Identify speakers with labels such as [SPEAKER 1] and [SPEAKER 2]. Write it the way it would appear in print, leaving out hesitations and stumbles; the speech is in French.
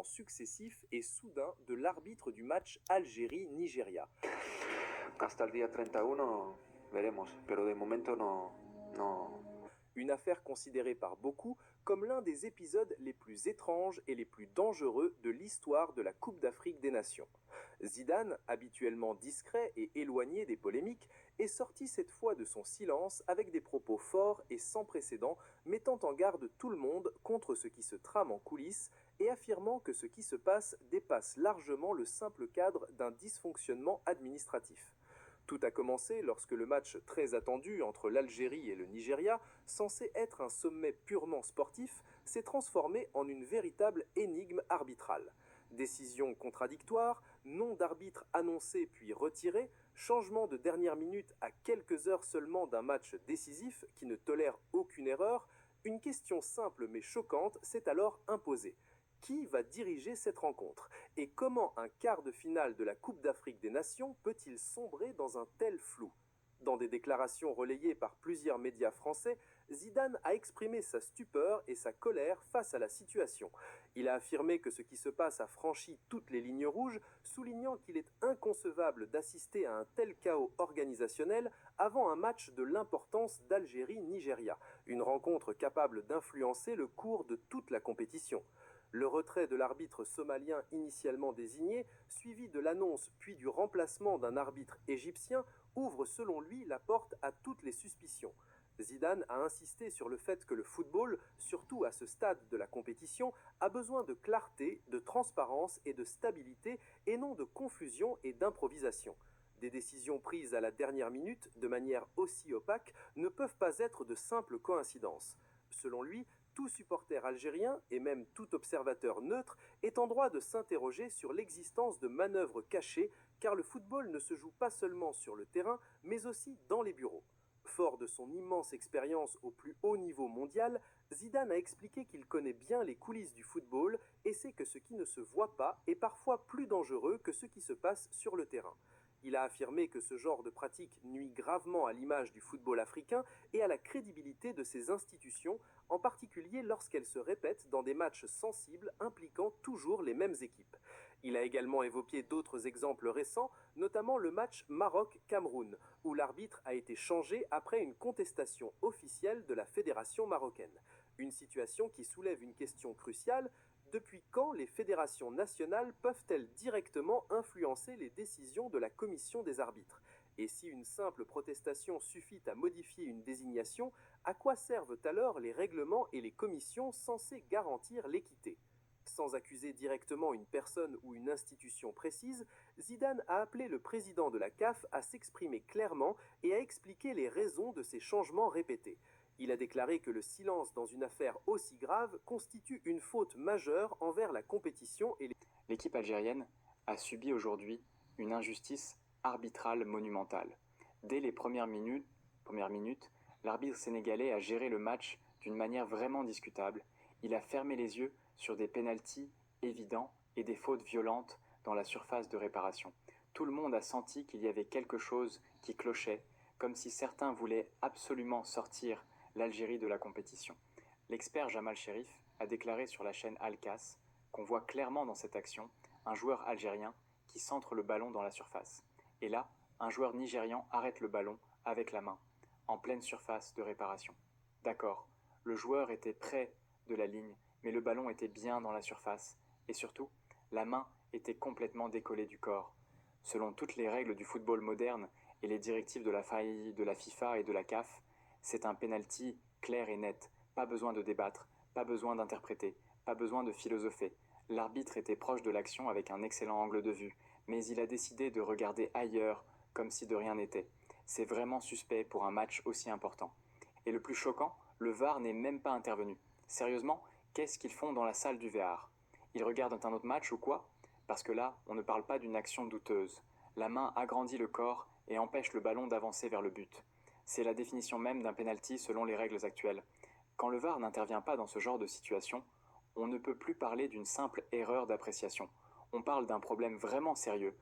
[SPEAKER 1] Successif et soudain de l'arbitre du match Algérie-Nigeria.
[SPEAKER 2] Hasta el día 31 veremos, pero de momento no.
[SPEAKER 1] Une affaire considérée par beaucoup comme l'un des épisodes les plus étranges et les plus dangereux de l'histoire de la Coupe d'Afrique des Nations. Zidane, habituellement discret et éloigné des polémiques, est sorti cette fois de son silence avec des propos forts et sans précédent, mettant en garde tout le monde contre ce qui se trame en coulisses et affirmant que ce qui se passe dépasse largement le simple cadre d'un dysfonctionnement administratif. Tout a commencé lorsque le match très attendu entre l'Algérie et le Nigeria, censé être un sommet purement sportif, s'est transformé en une véritable énigme arbitrale. Décisions contradictoires, nom d'arbitre annoncé puis retiré, changement de dernière minute à quelques heures seulement d'un match décisif qui ne tolère aucune erreur, une question simple mais choquante s'est alors imposée. Qui va diriger cette rencontre? Et comment un quart de finale de la Coupe d'Afrique des Nations peut-il sombrer dans un tel flou? Dans des déclarations relayées par plusieurs médias français, Zidane a exprimé sa stupeur et sa colère face à la situation. Il a affirmé que ce qui se passe a franchi toutes les lignes rouges, soulignant qu'il est inconcevable d'assister à un tel chaos organisationnel avant un match de l'importance d'Algérie-Nigeria, une rencontre capable d'influencer le cours de toute la compétition. Le retrait de l'arbitre somalien initialement désigné, suivi de l'annonce puis du remplacement d'un arbitre égyptien, ouvre selon lui la porte à toutes les suspicions. Zidane a insisté sur le fait que le football, surtout à ce stade de la compétition, a besoin de clarté, de transparence et de stabilité, et non de confusion et d'improvisation. Des décisions prises à la dernière minute, de manière aussi opaque, ne peuvent pas être de simples coïncidences. Selon lui, tout supporter algérien, et même tout observateur neutre, est en droit de s'interroger sur l'existence de manœuvres cachées, car le football ne se joue pas seulement sur le terrain, mais aussi dans les bureaux. Fort de son immense expérience au plus haut niveau mondial, Zidane a expliqué qu'il connaît bien les coulisses du football et sait que ce qui ne se voit pas est parfois plus dangereux que ce qui se passe sur le terrain. Il a affirmé que ce genre de pratique nuit gravement à l'image du football africain et à la crédibilité de ses institutions, en particulier lorsqu'elles se répètent dans des matchs sensibles impliquant toujours les mêmes équipes. Il a également évoqué d'autres exemples récents, notamment le match Maroc-Cameroun, où l'arbitre a été changé après une contestation officielle de la fédération marocaine. Une situation qui soulève une question cruciale: depuis quand les fédérations nationales peuvent-elles directement influencer les décisions de la commission des arbitres? Et si une simple protestation suffit à modifier une désignation, à quoi servent alors les règlements et les commissions censés garantir l'équité? Sans accuser directement une personne ou une institution précise, Zidane a appelé le président de la CAF à s'exprimer clairement et à expliquer les raisons de ces changements répétés. Il a déclaré que le silence dans une affaire aussi grave constitue une faute majeure envers la compétition et les...
[SPEAKER 3] L'équipe algérienne a subi aujourd'hui une injustice arbitrale monumentale. Dès les premières minutes, l'arbitre sénégalais a géré le match d'une manière vraiment discutable. Il a fermé les yeux sur des pénaltys évidents et des fautes violentes dans la surface de réparation. Tout le monde a senti qu'il y avait quelque chose qui clochait, comme si certains voulaient absolument sortir l'Algérie de la compétition. L'expert Jamal Cherif a déclaré sur la chaîne Al-Cas qu'on voit clairement dans cette action un joueur algérien qui centre le ballon dans la surface. Et là, un joueur nigérian arrête le ballon avec la main, en pleine surface de réparation. D'accord, le joueur était près de la ligne, mais le ballon était bien dans la surface, et surtout, la main était complètement décollée du corps. Selon toutes les règles du football moderne et les directives de la FIFA et de la CAF, c'est un penalty clair et net, pas besoin de débattre, pas besoin d'interpréter, pas besoin de philosopher. L'arbitre était proche de l'action avec un excellent angle de vue, mais il a décidé de regarder ailleurs, comme si de rien n'était. C'est vraiment suspect pour un match aussi important. Et le plus choquant, le VAR n'est même pas intervenu. Sérieusement, qu'est-ce qu'ils font dans la salle du VAR? Ils regardent un autre match ou quoi? Parce que là, on ne parle pas d'une action douteuse. La main agrandit le corps et empêche le ballon d'avancer vers le but. C'est la définition même d'un penalty selon les règles actuelles. Quand le VAR n'intervient pas dans ce genre de situation, on ne peut plus parler d'une simple erreur d'appréciation. On parle d'un problème vraiment sérieux,